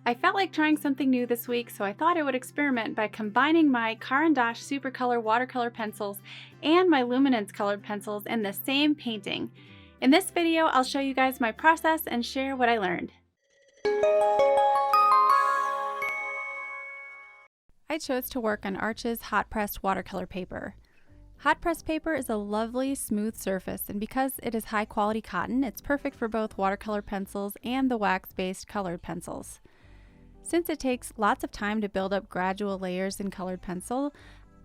I felt like trying something new this week, so I thought I would experiment by combining my Caran Supracolor watercolor pencils and my Luminance colored pencils in the same painting. In this video, I'll show you guys my process and share what I learned. I chose to work on Arch's hot-pressed watercolor paper. Hot-pressed paper is a lovely, smooth surface, and because it is high-quality cotton, it's perfect for both watercolor pencils and the wax-based colored pencils. Since it takes lots of time to build up gradual layers in colored pencil,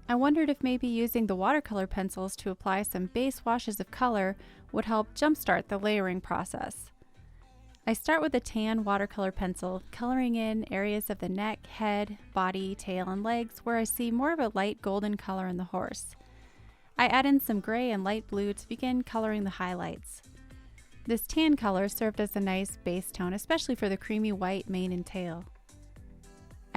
I wondered if maybe using the watercolor pencils to apply some base washes of color would help jumpstart the layering process. I start with a tan watercolor pencil, coloring in areas of the neck, head, body, tail, and legs where I see more of a light golden color in the horse. I add in some gray and light blue to begin coloring the highlights. This tan color served as a nice base tone, especially for the creamy white mane and tail.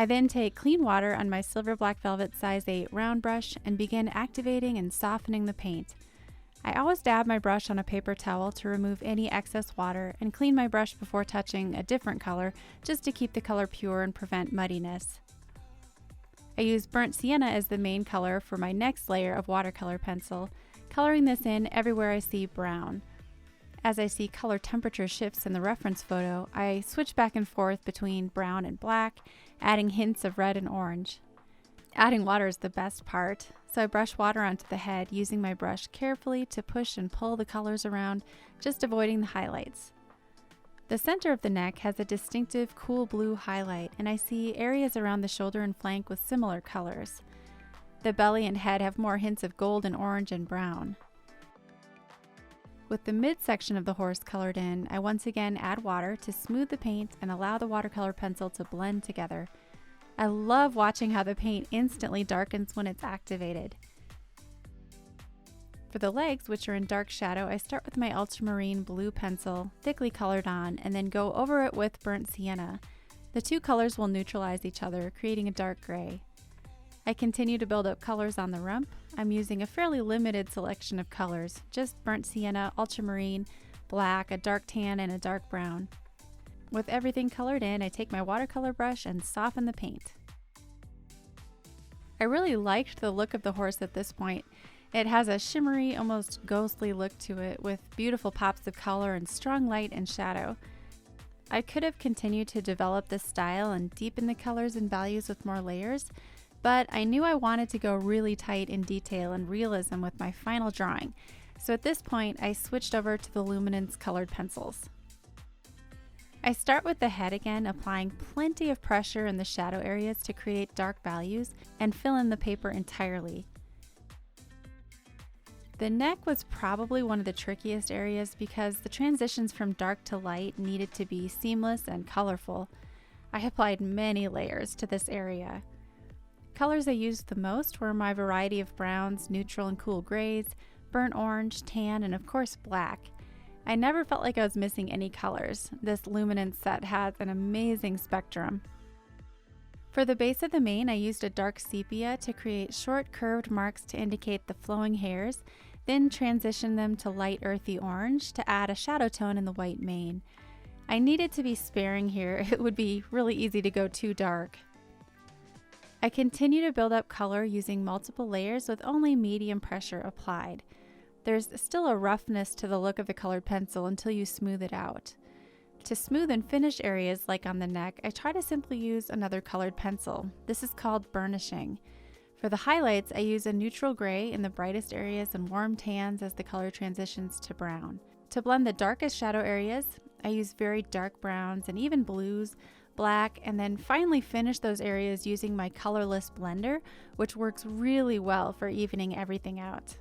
I then take clean water on my silver black velvet size 8 round brush and begin activating and softening the paint. I always dab my brush on a paper towel to remove any excess water and clean my brush before touching a different color just to keep the color pure and prevent muddiness. I use burnt sienna as the main color for my next layer of watercolor pencil, coloring this in everywhere I see brown. As I see color temperature shifts in the reference photo, I switch back and forth between brown and black, adding hints of red and orange. Adding water is the best part, so I brush water onto the head, using my brush carefully to push and pull the colors around, just avoiding the highlights. The center of the neck has a distinctive cool blue highlight, and I see areas around the shoulder and flank with similar colors. The belly and head have more hints of gold and orange and brown. With the midsection of the horse colored in, I once again add water to smooth the paint and allow the watercolor pencil to blend together. I love watching how the paint instantly darkens when it's activated. For the legs, which are in dark shadow, I start with my ultramarine blue pencil, thickly colored on, and then go over it with burnt sienna. The two colors will neutralize each other, creating a dark gray. I continue to build up colors on the rump. I'm using a fairly limited selection of colors, just burnt sienna, ultramarine, black, a dark tan, and a dark brown. With everything colored in, I take my watercolor brush and soften the paint. I really liked the look of the horse at this point. It has a shimmery, almost ghostly look to it, with beautiful pops of color and strong light and shadow. I could have continued to develop this style and deepen the colors and values with more layers, but I knew I wanted to go really tight in detail and realism with my final drawing, so at this point I switched over to the Luminance colored pencils. I start with the head again, applying plenty of pressure in the shadow areas to create dark values and fill in the paper entirely. The neck was probably one of the trickiest areas because the transitions from dark to light needed to be seamless and colorful. I applied many layers to this area. Colors I used the most were my variety of browns, neutral and cool grays, burnt orange, tan, and of course black. I never felt like I was missing any colors. This Luminance set has an amazing spectrum. For the base of the mane, I used a dark sepia to create short curved marks to indicate the flowing hairs, then transition them to light earthy orange to add a shadow tone in the white mane. I needed to be sparing here. It would be really easy to go too dark. I continue to build up color using multiple layers with only medium pressure applied. There's still a roughness to the look of the colored pencil until you smooth it out. To smooth and finish areas like on the neck, I try to simply use another colored pencil. This is called burnishing. For the highlights, I use a neutral gray in the brightest areas and warm tans as the color transitions to brown. To blend the darkest shadow areas, I use very dark browns and even blues, black, and then finally finish those areas using my colorless blender, which works really well for evening everything out.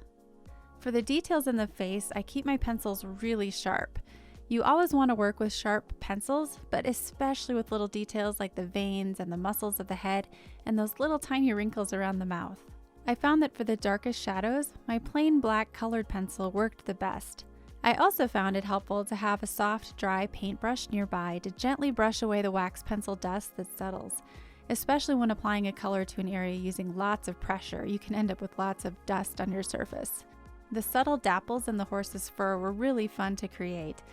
For the details in the face, I keep my pencils really sharp. You always want to work with sharp pencils, but especially with little details like the veins and the muscles of the head and those little tiny wrinkles around the mouth. I found that for the darkest shadows, my plain black colored pencil worked the best. I also found it helpful to have a soft, dry paintbrush nearby to gently brush away the wax pencil dust that settles. Especially when applying a color to an area using lots of pressure, you can end up with lots of dust on your surface. The subtle dapples in the horse's fur were really fun to create.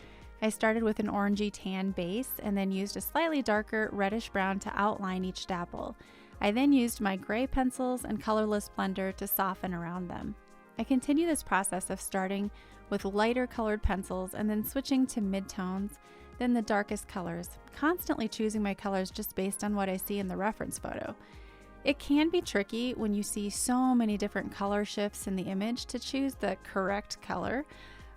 I started with an orangey tan base and then used a slightly darker reddish brown to outline each dapple. I then used my gray pencils and colorless blender to soften around them. I continue this process of starting with lighter colored pencils and then switching to midtones, then the darkest colors, constantly choosing my colors just based on what I see in the reference photo. It can be tricky when you see so many different color shifts in the image to choose the correct color,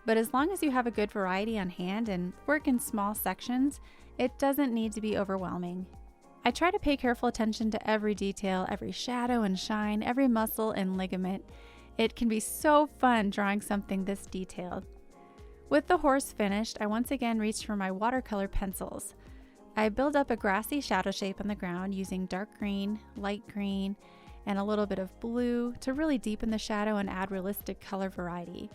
but as long as you have a good variety on hand and work in small sections, it doesn't need to be overwhelming. I try to pay careful attention to every detail, every shadow and shine, every muscle and ligament. It can be so fun drawing something this detailed. With the horse finished, I once again reached for my watercolor pencils. I build up a grassy shadow shape on the ground using dark green, light green, and a little bit of blue to really deepen the shadow and add realistic color variety.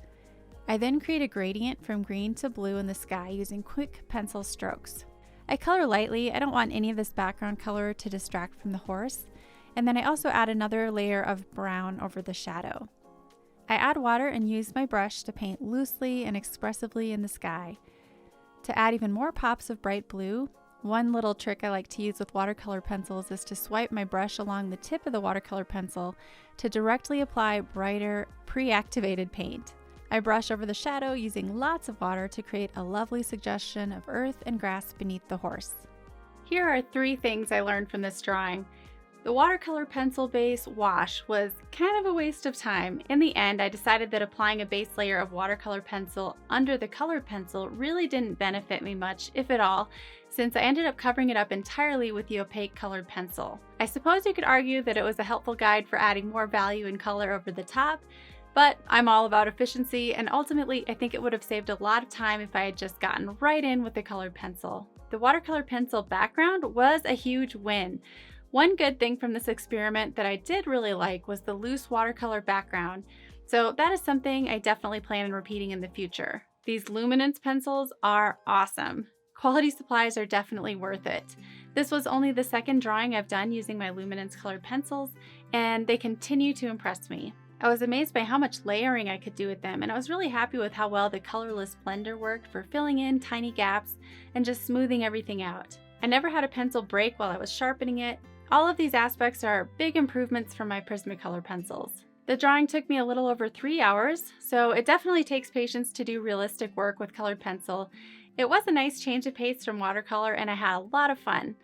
I then create a gradient from green to blue in the sky using quick pencil strokes. I color lightly. I don't want any of this background color to distract from the horse. And then I also add another layer of brown over the shadow. I add water and use my brush to paint loosely and expressively in the sky. To add even more pops of bright blue, one little trick I like to use with watercolor pencils is to swipe my brush along the tip of the watercolor pencil to directly apply brighter, pre-activated paint. I brush over the shadow using lots of water to create a lovely suggestion of earth and grass beneath the horse. Here are 3 things I learned from this drawing. The watercolor pencil base wash was kind of a waste of time. In the end, I decided that applying a base layer of watercolor pencil under the colored pencil really didn't benefit me much, if at all, since I ended up covering it up entirely with the opaque colored pencil. I suppose you could argue that it was a helpful guide for adding more value and color over the top, but I'm all about efficiency, and ultimately I think it would have saved a lot of time if I had just gotten right in with the colored pencil. The watercolor pencil background was a huge win. One good thing from this experiment that I did really like was the loose watercolor background, so that is something I definitely plan on repeating in the future. These Luminance pencils are awesome. Quality supplies are definitely worth it. This was only the second drawing I've done using my Luminance colored pencils, and they continue to impress me. I was amazed by how much layering I could do with them, and I was really happy with how well the colorless blender worked for filling in tiny gaps and just smoothing everything out. I never had a pencil break while I was sharpening it. All of these aspects are big improvements from my Prismacolor pencils. The drawing took me a little over 3 hours, so it definitely takes patience to do realistic work with colored pencil. It was a nice change of pace from watercolor, and I had a lot of fun.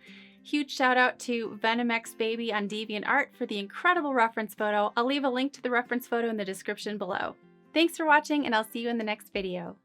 Huge shout out to VenomX Baby on DeviantArt for the incredible reference photo. I'll leave a link to the reference photo in the description below. Thanks for watching, and I'll see you in the next video.